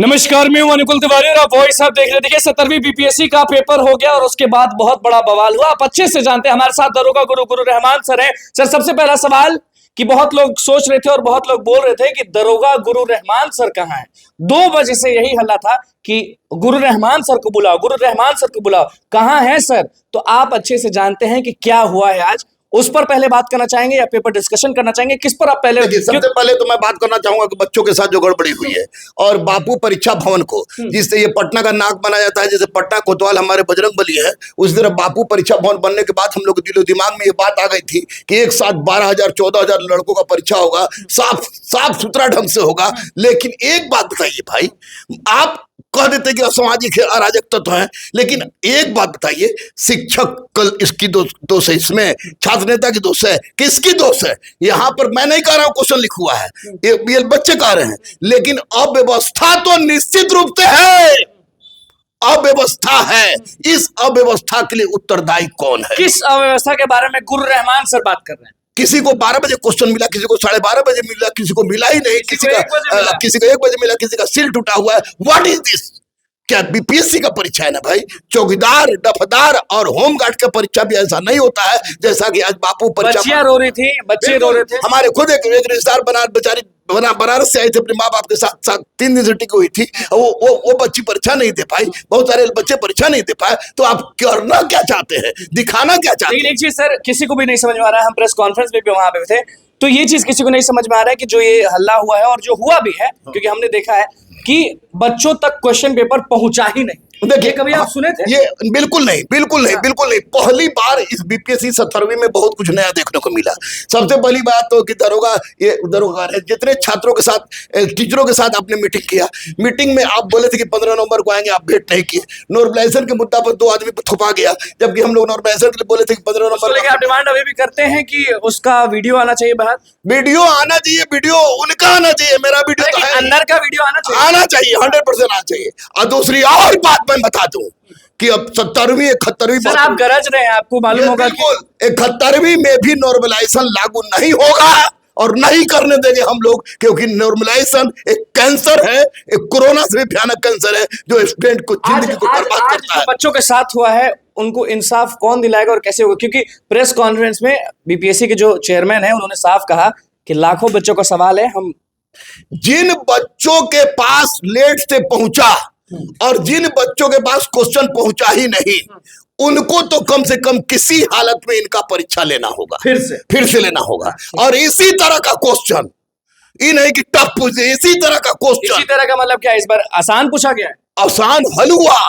नमस्कार, मैं हूं अनुकुल तिवारी और आप वॉइस आप देख रहे। देखिए 17वीं बीपीएससी का पेपर हो गया और उसके बाद बहुत बड़ा बवाल हुआ। आप अच्छे से जानते हैं, हमारे साथ दरोगा गुरु रहमान सर हैं। सर, सबसे पहला सवाल कि बहुत लोग सोच रहे थे और बहुत लोग बोल रहे थे कि दरोगा गुरु रहमान सर कहाँ हैं। 2 बजे से यही हल्ला था कि गुरु रहमान सर को बुलाओ, गुरु रहमान सर को बुलाओ। कहाँ है सर? तो आप अच्छे से जानते हैं कि क्या हुआ है आज। उस पर पहले बात करना चाहेंगे या पेपर डिस्कशन करना चाहेंगे? किस पर आप पहले? सबसे पहले तो मैं बात करना चाहूंगा कि बच्चों के साथ जो गड़बड़ी हुई है और बापू परीक्षा भवन को जिससे ये पटना का नाक बनाया जाता है, जैसे पटना कोतवाल हमारे बजरंग बली है, उस तरह बापू परीक्षा भवन बनने के बाद हम लोग के दिलो दिमाग में ये बात आ गई थी कि एक साथ 12,000 14,000 लड़कों का परीक्षा होगा, साफ सुथरा ढंग से होगा। लेकिन एक बात बताइए भाई, आप कह देते कि असामाजिक है, अराजक तत्व है, लेकिन एक बात बताइए, शिक्षक कल इसकी दोष है, इसमें छात्र नेता की दोष है, किसकी दोष है? यहाँ पर मैं नहीं कह रहा हूं क्वेश्चन लिखा हुआ है, ये बच्चे कह रहे हैं, लेकिन अव्यवस्था तो निश्चित रूप से है, अव्यवस्था है। इस अव्यवस्था के लिए उत्तरदायी कौन है? किस अव्यवस्था के बारे में गुरु रहमान सर बात कर रहे हैं? किसी को 12 बजे क्वेश्चन मिला, किसी को 12:30 बजे मिला, किसी को मिला ही नहीं, किसी को 1 बजे मिला, किसी का सिल टूटा हुआ है। What is this? क्या बीपीएससी का परीक्षा है ना भाई? चौकीदार, डफदार और होमगार्ड का परीक्षा भी ऐसा नहीं होता है जैसा कि आज बापू परीक्षा। बच्चियां रो रही थी, बच्चे रो रहे थे। हमारे खुद एक रिश्तेदार बनारस से आई थी, अपने माँ बाप के साथ 3 दिन से टिकी हुई थी। वो बच्ची परीक्षा नहीं दे पाई, बहुत सारे बच्चे परीक्षा नहीं दे पाए। तो आप करना क्या चाहते हैं, दिखाना क्या चाहते हैं? एक चीज सर, किसी को भी नहीं समझ में आ रहा है। हम प्रेस कॉन्फ्रेंस में भी वहां पे थे, तो ये चीज किसी को नहीं समझ में आ रहा है कि जो ये हल्ला हुआ है और जो हुआ भी है, क्योंकि हमने देखा है कि बच्चों तक क्वेश्चन पेपर पहुंचा ही नहीं। देखिए, कभी आप सुने थे? ये बिल्कुल नहीं। पहली बार इस बीपीएससी 17वीं में बहुत कुछ नया देखने को मिला। सबसे पहली बात तो कि दरोगा है, जितने छात्रों के साथ, टीचरों के साथ आपने मीटिंग किया, मीटिंग में आप बोले थे कि 15 नवंबर को आएंगे, आप भेंट नहीं किए। नॉर्मलाइजेशन के मुद्दा पर 2 आदमी थोपा गया, जबकि हम लोग नॉर्मलाइजेशन के लिए बोले थे कि 15 नवंबर को। आप डिमांड अभी भी करते हैं कि उसका वीडियो आना चाहिए बाहर? वीडियो आना चाहिए, वीडियो उनका आना चाहिए, मेरा वीडियो तो है, अंदर का वीडियो आना चाहिए 100% आना चाहिए। और दूसरी और बात मैं बता दूं कि अब 70वीं 71वीं सर आप गरज रहे हैं, आपको मालूम होगा कि 71वीं में भी नॉर्मलाइजेशन लागू नहीं होगा और नहीं करने देंगे हम लोग, क्योंकि नॉर्मलाइजेशन एक कैंसर है, एक कोरोना से भी भयानक कैंसर है जो स्टूडेंट को जिंदगी को बर्बाद करता है। बच्चों के साथ हुआ है, उनको इंसाफ कौन दिलाएगा और कैसे होगा? क्योंकि प्रेस कॉन्फ्रेंस में बीपीएससी के जो चेयरमैन है, उन्होंने साफ कहा कि लाखों बच्चों का सवाल है। हम जिन बच्चों के पास लेट से पहुंचा और जिन बच्चों के पास क्वेश्चन पहुंचा ही नहीं, उनको तो कम से कम किसी हालत में इनका परीक्षा लेना होगा, फिर से लेना होगा। और इसी तरह का क्वेश्चन, ये नहीं कि टफ पूछे, इसी तरह का क्वेश्चन। इसी तरह का मतलब क्या, इस बार आसान पूछा गया है? आसान हल हुआ।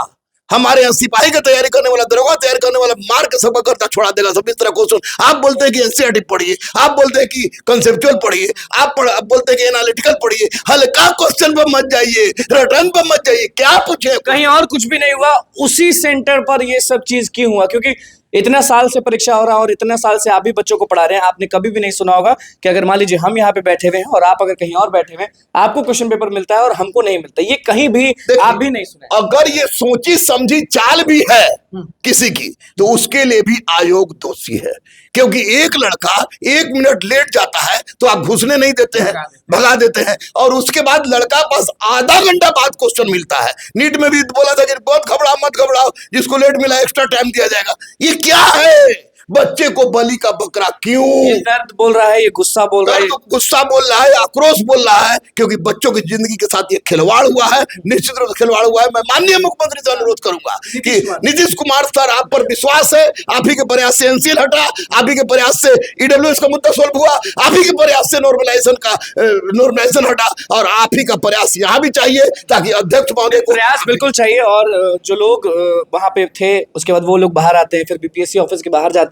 हमारे यहाँ सिपाही की तैयारी करने वाला, दरोगा तैयारी करने वाला मार के सबका करता छोड़ा देगा सब। इस तरह क्वेश्चन आप बोलते हैं कि एनसीईआरटी पढ़िए, आप बोलते हैं कि कंसेप्चुअल पढ़िए, आप बोलते हैं कि एनालिटिकल पढ़िए। हल्का क्वेश्चन पर मत जाइए, रिटर्न पर मत जाइए। क्या पूछे? कहीं और कुछ भी नहीं हुआ, उसी सेंटर पर ये सब चीज क्यों हुआ? क्योंकि इतना साल से परीक्षा हो रहा है और इतने साल से आप भी बच्चों को पढ़ा रहे हैं। आपने कभी भी नहीं सुना होगा कि अगर मान लीजिए हम यहाँ पे बैठे हुए हैं और आप अगर कहीं और बैठे हुए हैं, आपको क्वेश्चन पेपर मिलता है और हमको नहीं मिलता। ये कहीं भी आप भी नहीं सुने। अगर ये सोची समझी चाल भी है किसी की, तो उसके लिए भी आयोग दोषी है, क्योंकि एक लड़का 1 मिनट लेट जाता है तो आप घुसने नहीं देते हैं, भगा देते हैं, और उसके बाद लड़का पास आधा घंटा बाद क्वेश्चन मिलता है। नीट में भी बोला था कि बहुत घबराओ मत घबराओ, जिसको लेट मिला एक्स्ट्रा टाइम दिया जाएगा। ये क्या है? बच्चे को बलि का बकरा क्यों? ये दर्द बोल रहा है, ये गुस्सा बोल रहा है, गुस्सा बोल रहा है, आक्रोश बोल रहा है, क्योंकि बच्चों की जिंदगी के साथ ये खिलवाड़ हुआ है, निश्चित रूप से खिलवाड़ हुआ है। मैं माननीय मुख्यमंत्री से अनुरोध करूंगा कि नीतीश कुमार सर, आप पर विश्वास है, आप ही के प्रयास से एनसीएल हटा, आप ही के प्रयास से ईडब्ल्यूएस का मुद्दा सोल्व हुआ, आप ही के प्रयास से नॉर्मलाइजेशन हटा, और आप ही का प्रयास यहाँ भी चाहिए ताकि अध्यक्ष महोदय को प्रयास बिल्कुल चाहिए। और जो लोग वहां पे थे, उसके बाद वो लोग बाहर आते हैं, फिर बीपीएससी ऑफिस के बाहर जाते हैं,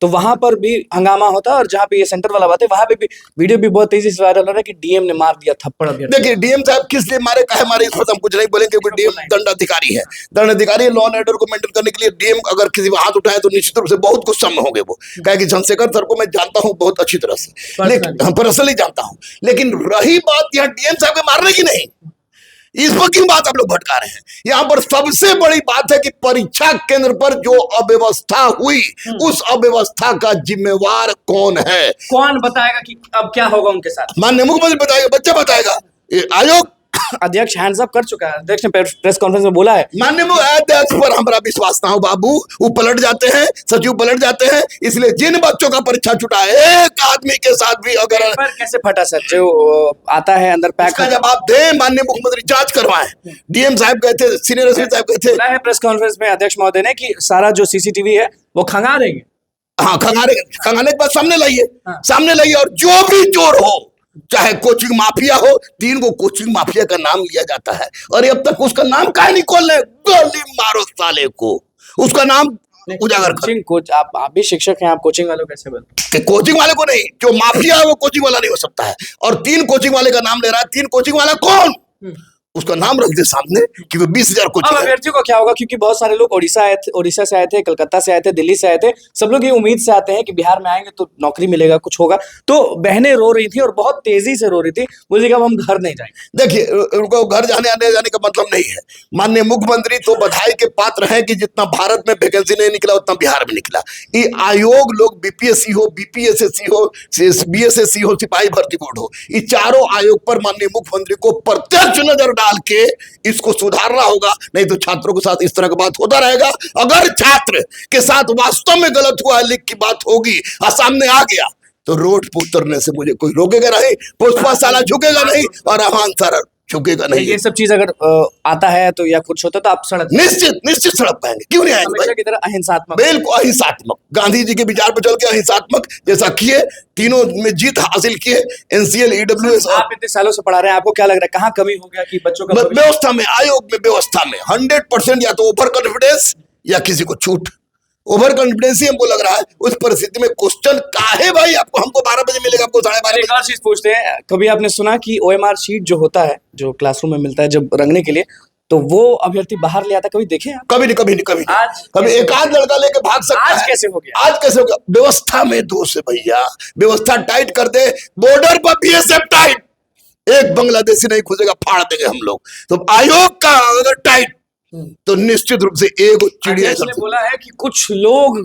तो वहां पर भी हंगामा होता है। और जहाँ पे ये सेंटर वाला बात है, वहां पे भी वीडियो भी बहुत तेजी से वायरल हो रहा है कि डीएम ने मार दिया थप्पड़। देखिए, डीएम साहब किस लिए मारे, काहे मारे, इस पर हम कुछ नहीं बोलेंगे, क्योंकि डीएम दंडाधिकारी है। दंडाधिकारी लॉ एंड ऑर्डर को मेंटेन करने के लिए डीएम अगर किसी को हाथ उठाए तो निश्चित रूप से बहुत गुस्सा में होंगे वो। कहे कि चंद्रशेखर सर को मैं जानता हूं बहुत अच्छी तरह से, लेकिन पर्सनली जानता हूं, लेकिन रही बात यहाँ डीएम साहब के मारने की नहीं, इस पर क्यों बात आप लोग भटका रहे हैं? यहाँ पर सबसे बड़ी बात है कि परीक्षा केंद्र पर जो अव्यवस्था हुई, उस अव्यवस्था का जिम्मेवार कौन है? कौन बताएगा कि अब क्या होगा उनके साथ? माननीय मुख्यमंत्री बताएगा, बच्चा बताएगा, आयोग अध्यक्ष हैंड्स अप कर चुका है, अध्यक्ष ने प्रेस कॉन्फ्रेंस में बोला है। माननीय अध्यक्ष पर हमारा विश्वास ना हो बाबू, वो पलट जाते हैं, सचिव पलट जाते हैं। इसलिए जिन बच्चों का परीक्षा छूटा है, एक आदमी के साथ भी अगर पेपर कैसे फटा सर, जो आता है अंदर पैक इसका जवाब दे। माननीय मुख्यमंत्री जांच करवाएं। डीएम साहब गए थे, सीनियर एसपी साहब गए थे। बोला है प्रेस कॉन्फ्रेंस में अध्यक्ष महोदय ने कि सारा जो सीसीटीवी है वो खंगाल देंगे। हाँ, खंगाने के बाद सामने लाइए, हाँ। सामने लाइए। और जो भी चोर हो, चाहे कोचिंग माफिया हो, 3 को कोचिंग माफिया का नाम लिया जाता है और अब तक उसका नाम काहे नहीं खोल रहे? गोली मारो साले को, उसका नाम उजागर कर। कोचिंग कोच आप भी शिक्षक हैं, आप कोचिंग वालों कैसे बोलते? कोचिंग वाले को नहीं, जो माफिया है वो कोचिंग वाला नहीं हो सकता है। और 3 कोचिंग वाले का नाम ले रहा है। 3 कोचिंग वाला कौन? उसका नाम रख दे सामने कि वो 20,000 अब कोचिंग है। अभ्यर्थियों को क्या होगा, क्योंकि बहुत सारे लोग उड़ीसा से आए थे, कलकत्ता से आए थे, दिल्ली से आए थे। सब लोग ये उम्मीद से आते हैं कि बिहार में आएंगे तो नौकरी मिलेगा, कुछ होगा। तो बहनें रो रही थी और बहुत तेजी से रो रही थी, बोली कि अब हम घर नहीं जाएंगे। देखिए, उनको घर जाने आने जाने का मतलब नहीं है। माननीय मुख्यमंत्री तो बधाई के पात्र हैं कि जितना भारत में वैकेंसी नहीं निकला उतना बिहार में निकला। ये आयोग लोग बीपीएससी हो, बीपीएसएससी हो, बीएसएससी हो, सिपाही भर्ती बोर्ड हो, ये चारों आयोग पर माननीय मुख्यमंत्री को प्रत्यक्ष नजर डाल के इसको सुधारना होगा। नहीं तो छात्रों के साथ इस तरह की बात होता रहेगा। अगर छात्र के साथ वास्तव में गलत हुआ, लीक की बात होगी और सामने आ गया, तो रोड पर उतरने से मुझे कोई रोकेगा नहीं, पुष्पा साला झुकेगा नहीं और रहमान सर झुकेगा नहीं। ये सब चीज अगर आता है तो या कुछ होता तो आप सड़क निश्चित सड़क पाएंगे, क्यों नहीं आएंगे भाई? की तरह अहिंसात्मक, बिल्कुल अहिंसात्मक, गांधी जी के विचार पर चल के अहिंसात्मक जैसा किए, तीनों में जीत हासिल किए। NCL, EWS. आप इतने सालों से पढ़ा रहे हैं, आपको क्या लग रहा है कहाँ कमी हो गया कि बच्चों का व्यवस्था में, आयोग में, व्यवस्था में 100% या तो ओवर कॉन्फिडेंस या किसी को छूट। ओवर कॉन्फिडेंस ही हमको लग रहा है। उस परिस्थिति में क्वेश्चन काहे भाई? आपको हमको 12 बजे मिलेगा, आपको 12:30 एक और चीज पूछते हैं, कभी आपने सुना कि ओएमआर शीट जो होता है, जो क्लासरूम में मिलता है जब रंगने के लिए, तो वो अभ्यर्थी बाहर ले आता, कभी देखे आप? कभी नहीं। कभी एक आध लड़का लेके भाग सकता है। आज कैसे हो गया? आज कैसे हो गया? व्यवस्था में दोष है भैया। व्यवस्था टाइट कर दे, बॉर्डर पर बीएसएफ टाइट, एक बांग्लादेशी नहीं घुसेगा, फाड़ देंगे हम लोग। तो आयोग का अगर टाइट, तो निश्चित रूप से एक चिड़िया ने बोला है कि कुछ लोग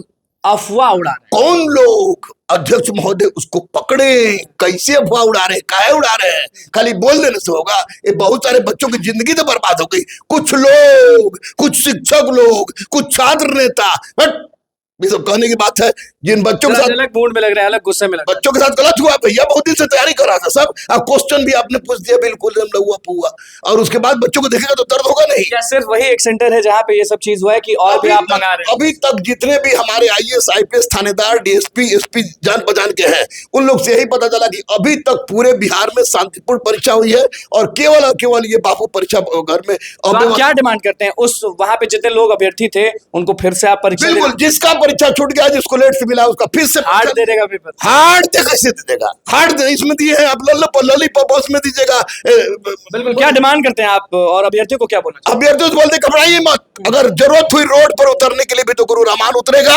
अफवाह उड़ा रहे। कौन लोग? अध्यक्ष महोदय उसको पकड़े। कैसे अफवाह उड़ा रहे, काहे उड़ा रहे हैं? खाली बोल देने से होगा? ये बहुत सारे बच्चों की जिंदगी तो बर्बाद हो गई। कुछ लोग, कुछ शिक्षक लोग, कुछ छात्र नेता, ये सब कहने की बात है। जिन बच्चों के साथ अलग मूड में लग रहा है, अलग गुस्से में लग रहा है, बच्चों के साथ गलत हुआ भैया, बहुत दिन से तैयारी कर रहा था सब। अब क्वेश्चन भी आपने पूछ दिया बिल्कुल लहुआ पुआ, और उसके बाद बच्चों को देखेगा तो दर्द होगा नहीं? क्या सिर्फ वही एक सेंटर है जहाँ पे ये सब चीज हुआ है कि और भी आप मंगा रहे हैं? अभी तक जितने भी हमारे आईएएस आईपीएस थानेदार, डीएसपी, एसपी जान पहचान के हैं, उन लोग से यही पता चला कि अभी तक पूरे बिहार में शांतिपूर्ण परीक्षा हुई है और केवल ये बापू परीक्षा घर में। तो आप क्या डिमांड करते हैं? उस वहां पे जितने लोग अभ्यर्थी थे उनको फिर से आप परीक्षा? बिल्कुल, जिसका परीक्षा छूट गया, जिसको लेट से मिला, उसका फिर से हार्ड दे देगा पेपर। हार्ड कैसे दे देगा? हार्ड इसमें दिए हैं आप, लॉलीपॉप उसमें दीजिएगा। बिल्कुल, क्या डिमांड करते हैं आप और अभ्यर्थियों को क्या बोलना? अभ्यर्थियों से बोलते घबराइए मत। अगर जरूरत हुई रोड पर उतरने के लिए भी तो गुरु रहमान उतरेगा।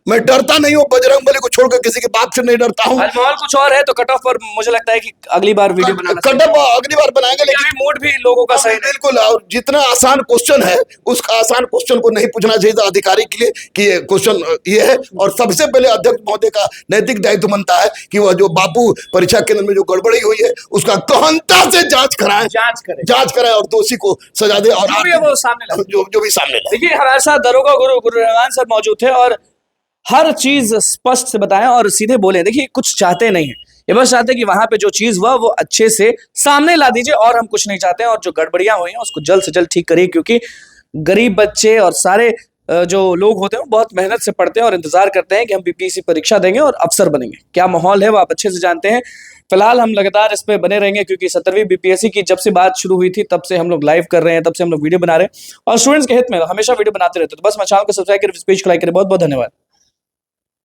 मैं डरता नहीं हूँ, बजरंगबली को छोड़कर किसी के बाप से नहीं डरता हूँ। माहौल कुछ और है तो कट ऑफ पर मुझे लगता है कि अगली बार वीडियो बनाना, कट ऑफ अगली बार बनाएंगे, लेकिन मूड भी लोगों का सही। बिल्कुल, और जितना आसान क्वेश्चन है उस आसान क्वेश्चन को नहीं पूछना चाहिए था अधिकारी के लिए कि ये क्वेश्चन ये है। और सबसे पहले अध्यक्ष महोदय का नैतिक दायित्व बनता है कि वह जो बापू परीक्षा केंद्र में जो गड़बड़ी हुई है उसका गहनता से जांच कराएं और दोषी को सजा दे, और वो सामने जो भी सामने लाए। देखिए, हमारे साथ दरोगा गुरु रहमान सर मौजूद थे और हर चीज स्पष्ट से बताएं और सीधे बोले। देखिए, कुछ चाहते नहीं है, ये बस चाहते हैं कि वहां पे जो चीज हुआ वो अच्छे से सामने ला दीजिए, और हम कुछ नहीं चाहते हैं। और जो गड़बड़ियां हुई हैं उसको जल्द से जल्द ठीक करिए, क्योंकि गरीब बच्चे और सारे जो लोग होते हैं बहुत मेहनत से पढ़ते हैं और इंतजार करते हैं कि हम बीपीएससी परीक्षा देंगे और अफसर बनेंगे। क्या माहौल है वो आप अच्छे से जानते हैं। फिलहाल हम लगातार इस पे बने रहेंगे, क्योंकि 17वीं बीपीएससी की जब से बात शुरू हुई थी तब से हम लोग लाइव कर रहे हैं, तब से हम लोग वीडियो बना रहे हैं और स्टूडेंट्स के हित में हमेशा वीडियो बनाते रहते हैं। तो बस मैं चैनल को सब्सक्राइब करें, पेज को लाइक करें। बहुत बहुत धन्यवाद।